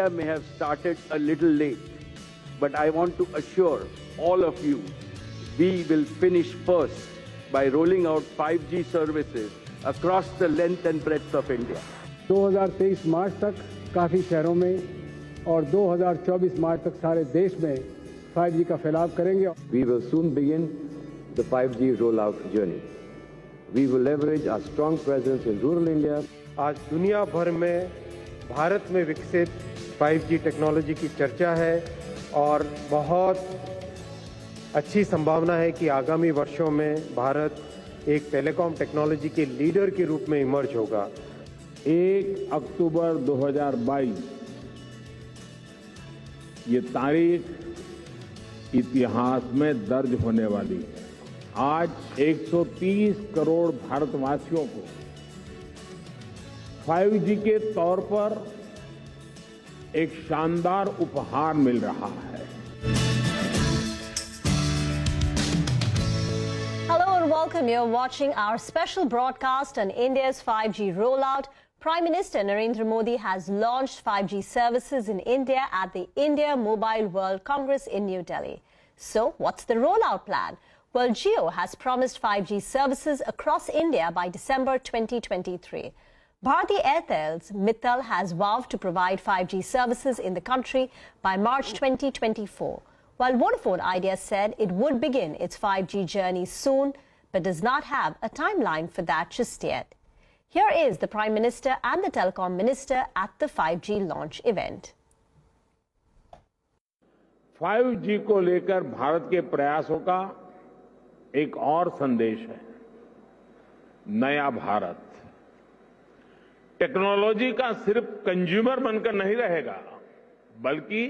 India may have started a little late, but I want to assure all of you, we will finish first by rolling out 5G services across the length and breadth of India. 2023 मार्च तक काफ़ी शहरों में और 2024 मार्च तक सारे देश में 5G का फैलाव करेंगे. We will soon begin the 5G rollout journey. We will leverage our strong presence in rural India. आज दुनिया भर में भारत में विकसित 5G टेक्नोलॉजी की चर्चा है और बहुत अच्छी संभावना है कि आगामी वर्षों में भारत एक टेलीकॉम टेक्नोलॉजी के लीडर के रूप में इमर्ज होगा. 1 अक्टूबर 2022 ये तारीख इतिहास में दर्ज होने वाली है. आज 130 करोड़ भारतवासियों को 5G के तौर पर एक शानदार उपहार मिल रहा है. Hello and welcome. You're watching our special broadcast on India's 5G rollout. Prime Minister Narendra Modi has launched 5G services in India at the India Mobile World Congress in New Delhi. So, what's the rollout plan? Well, Jio has promised 5G services across India by December 2023. Bharti Airtel's Mittal has vowed to provide 5G services in the country by March 2024, while Vodafone Idea said it would begin its 5G journey soon, but does not have a timeline for that just yet. Here is the Prime Minister and the Telecom Minister at the 5G launch event. 5G को लेकर भारत के प्रयासों का एक और संदेश है. नया भारत टेक्नोलॉजी का सिर्फ कंज्यूमर बनकर नहीं रहेगा, बल्कि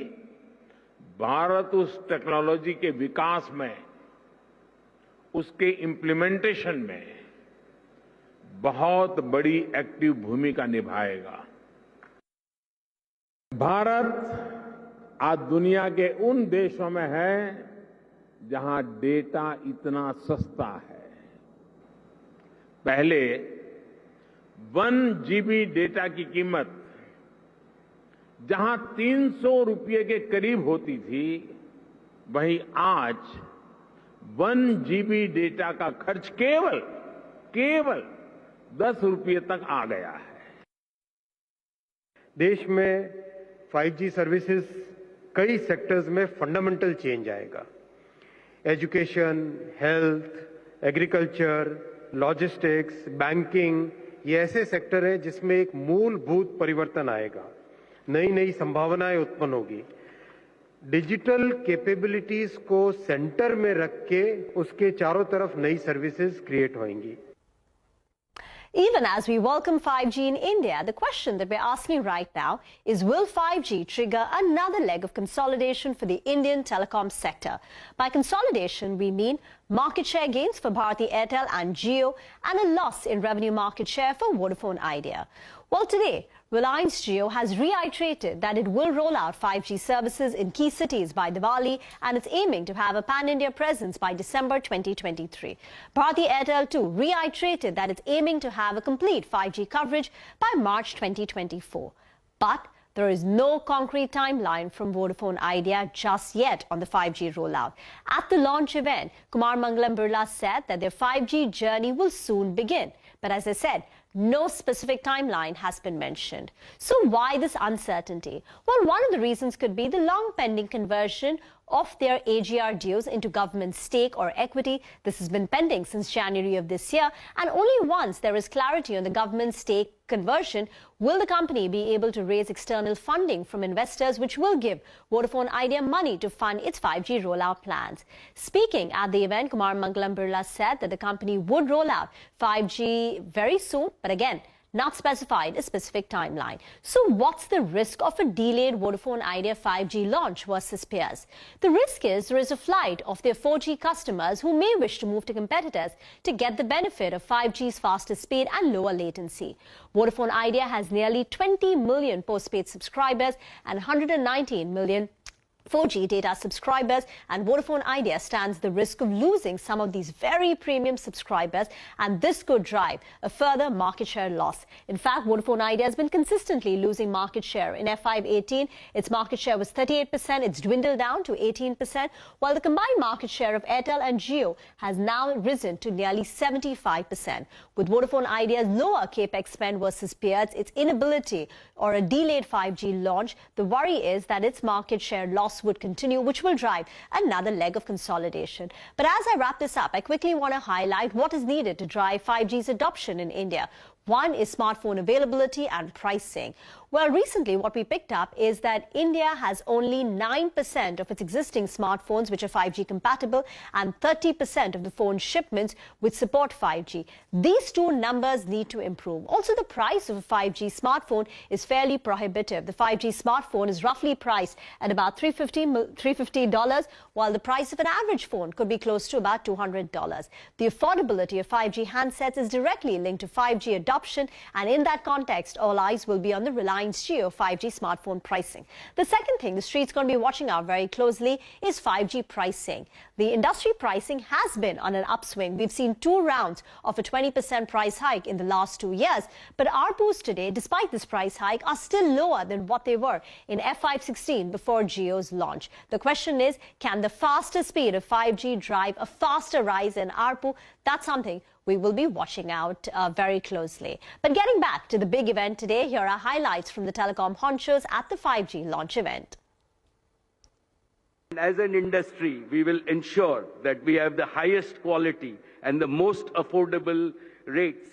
भारत उस टेक्नोलॉजी के विकास में, उसके इम्प्लीमेंटेशन में बहुत बड़ी एक्टिव भूमिका निभाएगा. भारत आज दुनिया के उन देशों में है जहां डेटा इतना सस्ता है. पहले 1 GB डेटा की कीमत जहां 300 रुपये के करीब होती थी, वहीं आज 1 GB डेटा का खर्च केवल 10 रुपये तक आ गया है. देश में 5G सर्विसेज कई सेक्टर्स में फंडामेंटल चेंज आएगा. Education, health, agriculture, logistics, banking, ये ऐसे सेक्टर हैं जिसमें एक मूलभूत परिवर्तन आएगा. नई संभावनाएं उत्पन्न होगी. डिजिटल कैपेबिलिटीज को सेंटर में रख के उसके चारों तरफ नई सर्विसेज क्रिएट होंगी. Even as we welcome 5G in India, the question that we're asking right now is, will 5G trigger another leg of consolidation for the Indian telecom sector? By consolidation, we mean market share gains for Bharti Airtel and Jio and a loss in revenue market share for Vodafone Idea. Well, today, Reliance Jio has reiterated that it will roll out 5G services in key cities by Diwali, and it's aiming to have a pan-India presence by December 2023. Bharti Airtel too reiterated that it's aiming to have a complete 5G coverage by March 2024. But there is no concrete timeline from Vodafone Idea just yet on the 5G rollout. At the launch event, Kumar Mangalam Birla said that their 5G journey will soon begin. But as I said, no specific timeline has been mentioned. So why this uncertainty? Well, one of the reasons could be the long pending conversion of their AGR dues into government stake or equity. This has been pending since January of this year, and only once there is clarity on the government stake conversion will the company be able to raise external funding from investors, which will give Vodafone Idea money to fund its 5G rollout plans. Speaking at the event, Kumar Mangalam Birla said that the company would roll out 5G very soon, but again, not specified a specific timeline. So what's the risk of a delayed Vodafone Idea 5G launch versus peers? The risk is there is a flight of their 4G customers who may wish to move to competitors to get the benefit of 5G's faster speed and lower latency. Vodafone Idea has nearly 20 million postpaid subscribers and 119 million 4G data subscribers, and Vodafone Idea stands the risk of losing some of these very premium subscribers, and this could drive a further market share loss. In fact, Vodafone Idea has been consistently losing market share. In FY18, its market share was 38%. It's dwindled down to 18%, while the combined market share of Airtel and Jio has now risen to nearly 75%. With Vodafone Idea's lower capex spend versus peers, its inability or a delayed 5G launch, the worry is that its market share loss would continue, which will drive another leg of consolidation. But as I wrap this up, I quickly want to highlight what is needed to drive 5G's adoption in India. One is smartphone availability and pricing. Well, recently what we picked up is that India has only 9% of its existing smartphones which are 5G compatible and 30% of the phone shipments which support 5G. These two numbers need to improve. Also, the price of a 5G smartphone is fairly prohibitive. The 5G smartphone is roughly priced at about $350, while the price of an average phone could be close to about $200. The affordability of 5G handsets is directly linked to 5G adoption, and in that context, all eyes will be on the Reliance Jio 5G smartphone pricing. The second thing the street's going to be watching out very closely is 5G pricing. The industry pricing has been on an upswing. We've seen 2 rounds of a 20% price hike in the last 2 years, but ARPUs today, despite this price hike, are still lower than what they were in FY16 before Jio's launch. The question is, can the faster speed of 5G drive a faster rise in ARPU? That's something we will be watching out very closely. But getting back to the big event today, here are highlights from the telecom honchos at the 5G launch event. As an industry, we will ensure that we have the highest quality and the most affordable rates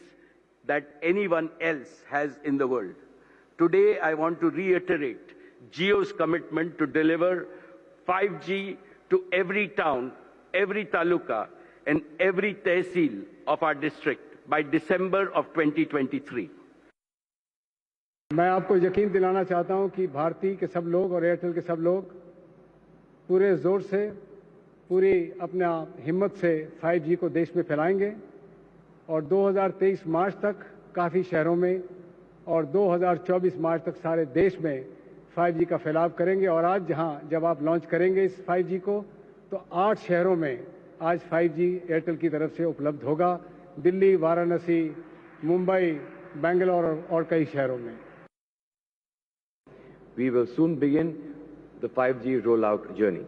that anyone else has in the world. Today, I want to reiterate Jio's commitment to deliver 5G to every town, every taluka, and every tehsil of our district by December of 2023. मैं आपको यकीन दिलाना चाहता हूं कि भारती के सब लोग और एयरटेल के सब लोग पूरे जोर से, पूरी अपना हिम्मत से 5G को देश में फैलाएंगे और 2023 मार्च तक काफ़ी शहरों में और 2024 मार्च तक सारे देश में 5G का फैलाव करेंगे। और आज जब आप लॉन्च करेंगे इस 5G को, तो 8 शहरों में आज 5G एयरटेल की तरफ से उपलब्ध होगा। दिल्ली, वाराणसी, मुंबई, बेंगलोर और कई शहरों में। We will soon begin the 5G rollout journey.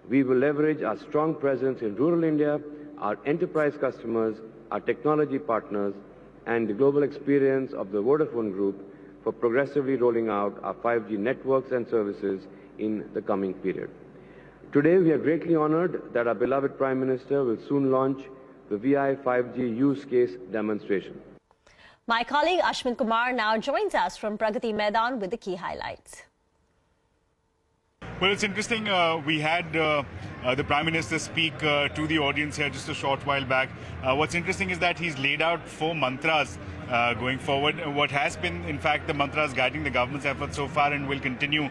We will leverage our strong presence in rural India, our enterprise customers, our technology partners, and the global experience of the Vodafone Group for progressively rolling out our 5G networks and services in the coming period. Today, we are greatly honored that our beloved Prime Minister will soon launch the VI 5G use case demonstration. My colleague Ashwin Kumar now joins us from Pragati Maidan with the key highlights. Well, it's interesting. We had the Prime Minister speak to the audience here just a short while back. What's interesting is that he's laid out 4 mantras going forward. What has been, in fact, the mantras guiding the government's efforts so far and will continue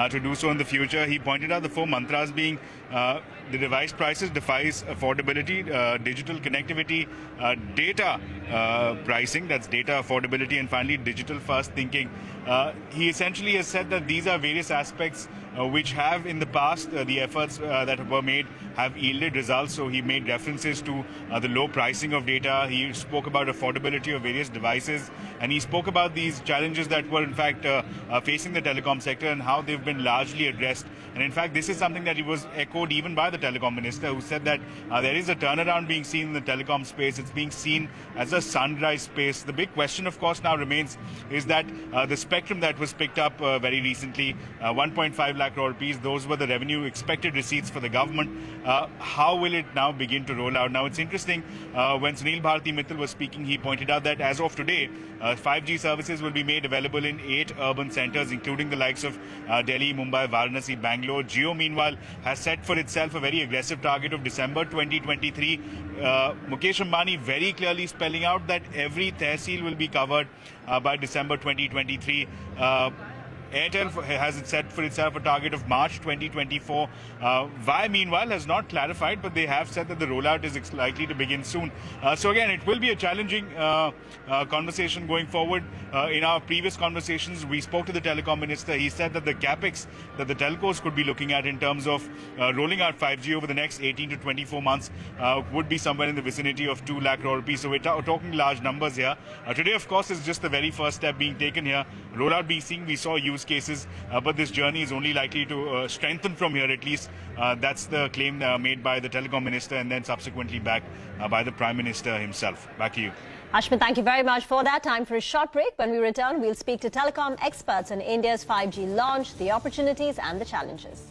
to do so in the future. He pointed out the 4 mantras being the device prices defies affordability, digital connectivity, data pricing, that's data affordability, and finally digital first thinking. He essentially has said that these are various aspects which have in the past, the efforts that were made have yielded results. So he made references to the low pricing of data. He spoke about affordability of various devices, and he spoke about these challenges that were in fact facing the telecom sector and how they've been largely addressed. And in fact, this is something that was echoed even by the telecom minister, who said that there is a turnaround being seen in the telecom space. It's being seen as a sunrise space. The big question, of course, now remains is that the spectrum that was picked up very recently, 1.5 lakh crore rupees, those were the revenue expected receipts for the government. How will it now begin to roll out? Now, it's interesting, when Sunil Bharti Mittal was speaking, he pointed out that as of today, 5G services will be made available in 8 urban centers, including the likes of Delhi, Mumbai, Varanasi, Bangalore. Jio, meanwhile, has set for itself a very aggressive target of December 2023. Mukesh Ambani very clearly spelling out that every tehsil will be covered by December 2023. Airtel has set for itself a target of March 2024. Vi, meanwhile, has not clarified, but they have said that the rollout is likely to begin soon. So again, it will be a challenging conversation going forward. In our previous conversations, we spoke to the telecom minister. He said that the capex that the telcos could be looking at in terms of rolling out 5G over the next 18 to 24 months would be somewhere in the vicinity of 2 lakh crore rupees. So we're talking large numbers here. Today, of course, is just the very first step being taken here. Rollout being seen, we saw use cases, but this journey is only likely to strengthen from here at least. That's the claim made by the telecom minister and then subsequently backed by the Prime Minister himself. Back to you. Ashwin, thank you very much for that. Time for a short break. When we return, we'll speak to telecom experts on India's 5G launch, the opportunities and the challenges.